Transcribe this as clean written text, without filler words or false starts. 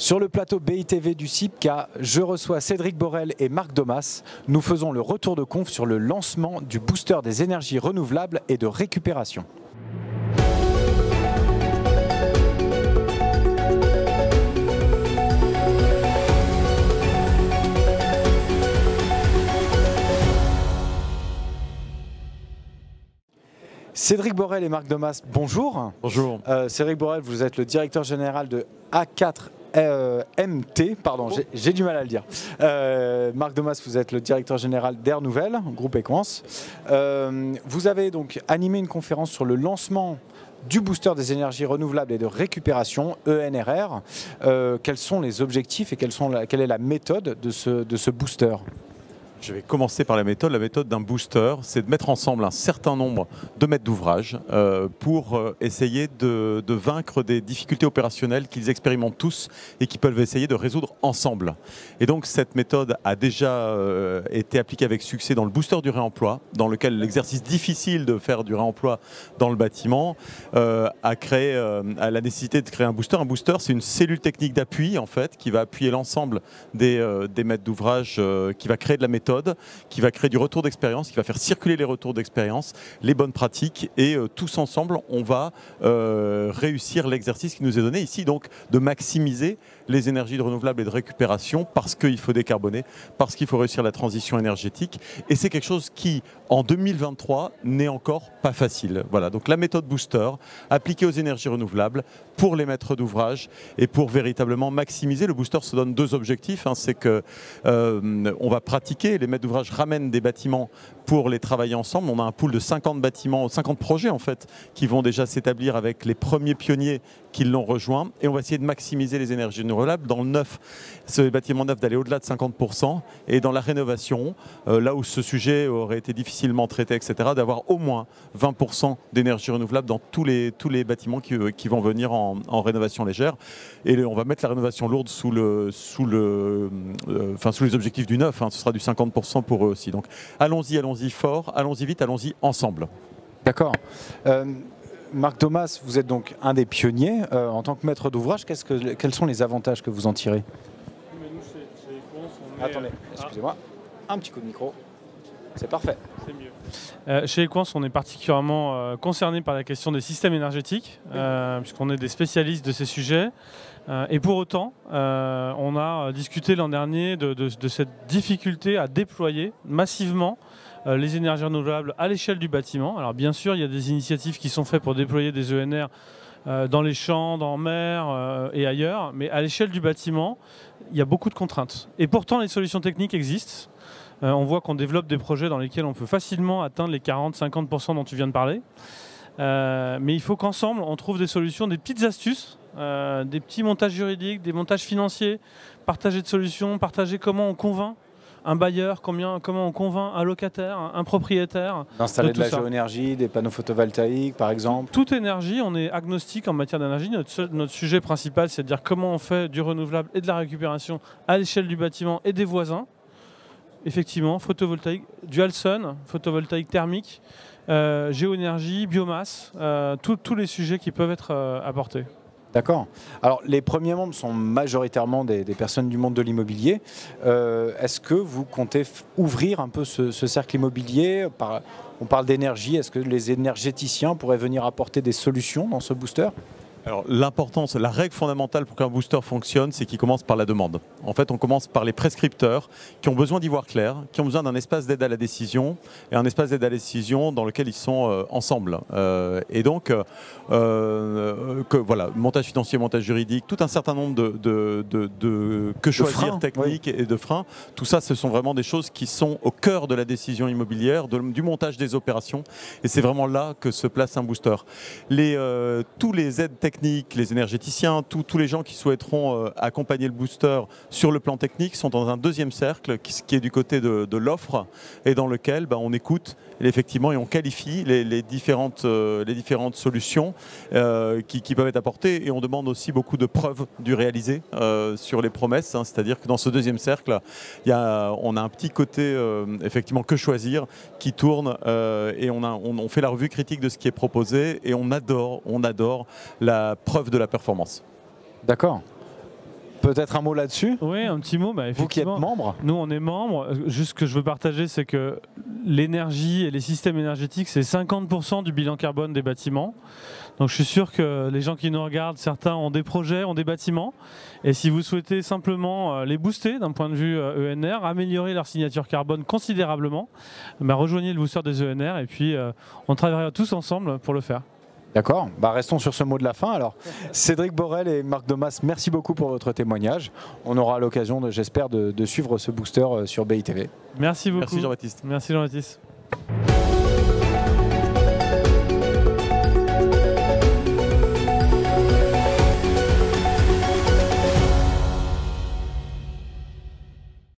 Sur le plateau BITV du CIPCA, je reçois Cédric Borel et Marc Domas. Nous faisons le retour de conf sur le lancement du booster des énergies renouvelables et de récupération. Cédric Borel et Marc Domas, bonjour. Bonjour. Cédric Borel, vous êtes le directeur général de A4MT, pardon, j'ai du mal à le dire. Marc Domas, vous êtes le directeur général d'Air Nouvelle, groupe Equans. Vous avez donc animé une conférence sur le lancement du booster des énergies renouvelables et de récupération, ENRR. Quels sont les objectifs et quelle est la méthode de ce booster ? Je vais commencer par la méthode. La méthode d'un booster, c'est de mettre ensemble un certain nombre de maîtres d'ouvrage pour essayer de vaincre des difficultés opérationnelles qu'ils expérimentent tous et qu'ils peuvent essayer de résoudre ensemble. Et donc cette méthode a déjà été appliquée avec succès dans le booster du réemploi, dans lequel l'exercice difficile de faire du réemploi dans le bâtiment a la nécessité de créer un booster. Un booster, c'est une cellule technique d'appui en fait, qui va appuyer l'ensemble des maîtres d'ouvrage, qui va créer de la méthode, qui va créer du retour d'expérience, qui va faire circuler les retours d'expérience, les bonnes pratiques, et tous ensemble, on va réussir l'exercice qui nous est donné ici, donc de maximiser les énergies de renouvelables et de récupération, parce qu'il faut décarboner, parce qu'il faut réussir la transition énergétique, et c'est quelque chose qui, en 2023, n'est encore pas facile. Voilà, donc la méthode booster, appliquée aux énergies renouvelables, pour les maîtres d'ouvrage, et pour véritablement maximiser. Le booster se donne deux objectifs, c'est que on va pratiquer, les maîtres d'ouvrage ramènent des bâtiments pour les travailler ensemble. On a un pool de 50 bâtiments, 50 projets en fait, qui vont déjà s'établir avec les premiers pionniers qui l'ont rejoint, et on va essayer de maximiser les énergies renouvelables. Dans le neuf, ce bâtiment neuf, d'aller au-delà de 50%, et dans la rénovation, là où ce sujet aurait été difficilement traité, etc., d'avoir au moins 20% d'énergie renouvelable dans tous les bâtiments qui vont venir en rénovation légère. Et on va mettre la rénovation lourde sous les objectifs du neuf, ce sera du 50% pour eux aussi. Donc allons-y fort, allons-y vite, allons-y ensemble. D'accord. Marc Domas, vous êtes donc un des pionniers. En tant que maître d'ouvrage, quels sont les avantages que vous en tirez ? Attendez, excusez-moi. Un petit coup de micro. C'est parfait. C'est mieux. Chez Equans, on est particulièrement concerné par la question des systèmes énergétiques, puisqu'on est des spécialistes de ces sujets. Et pour autant, on a discuté l'an dernier de cette difficulté à déployer massivement les énergies renouvelables à l'échelle du bâtiment. Alors bien sûr, il y a des initiatives qui sont faites pour déployer des ENR dans les champs, dans mer et ailleurs, mais à l'échelle du bâtiment, il y a beaucoup de contraintes. Et pourtant, les solutions techniques existent. On voit qu'on développe des projets dans lesquels on peut facilement atteindre les 40-50% dont tu viens de parler. Mais il faut qu'ensemble, on trouve des solutions, des petites astuces, des petits montages juridiques, des montages financiers, partager de solutions, partager comment on convainc un bailleur, comment on convainc un locataire, un propriétaire. D'installer de la géoénergie, des panneaux photovoltaïques par exemple. Toute énergie, on est agnostique en matière d'énergie. Notre sujet principal, c'est de dire comment on fait du renouvelable et de la récupération à l'échelle du bâtiment et des voisins. Effectivement, photovoltaïque, dual sun, photovoltaïque thermique, géoénergie, biomasse, tous les sujets qui peuvent être apportés. D'accord. Alors, les premiers membres sont majoritairement des personnes du monde de l'immobilier. Est-ce que vous comptez ouvrir un peu ce cercle immobilier ? On parle d'énergie. Est-ce que les énergéticiens pourraient venir apporter des solutions dans ce booster ? Alors l'importance, la règle fondamentale pour qu'un booster fonctionne, c'est qu'il commence par la demande. En fait, on commence par les prescripteurs qui ont besoin d'y voir clair, qui ont besoin d'un espace d'aide à la décision, et un espace d'aide à la décision dans lequel ils sont ensemble. Et donc, voilà, montage financier, montage juridique, tout un certain nombre de choisir techniques et de freins. Tout ça, ce sont vraiment des choses qui sont au cœur de la décision immobilière, du montage des opérations, et c'est vraiment là que se place un booster. Tous les aides techniques, les énergéticiens, tous les gens qui souhaiteront accompagner le booster sur le plan technique sont dans un deuxième cercle qui est du côté de l'offre, et dans lequel on écoute effectivement et on qualifie les différentes solutions qui peuvent être apportées, et on demande aussi beaucoup de preuves du réalisé sur les promesses, c'est-à-dire que dans ce deuxième cercle, on a un petit côté effectivement que choisir qui tourne, et on fait la revue critique de ce qui est proposé, et on adore la preuve de la performance. D'accord. Peut-être un mot là-dessus? Oui, un petit mot. Vous qui êtes membre? Nous, on est membre. Juste ce que je veux partager, c'est que l'énergie et les systèmes énergétiques, c'est 50% du bilan carbone des bâtiments. Donc je suis sûr que les gens qui nous regardent, certains ont des projets, ont des bâtiments. Et si vous souhaitez simplement les booster d'un point de vue ENR, améliorer leur signature carbone considérablement, rejoignez le booster des ENR et puis on travaillera tous ensemble pour le faire. D'accord, restons sur ce mot de la fin. Alors, Cédric Borel et Marc Domas, merci beaucoup pour votre témoignage. On aura l'occasion, j'espère, de suivre ce booster sur BITV. Merci beaucoup. Merci Jean-Baptiste. Merci Jean-Baptiste.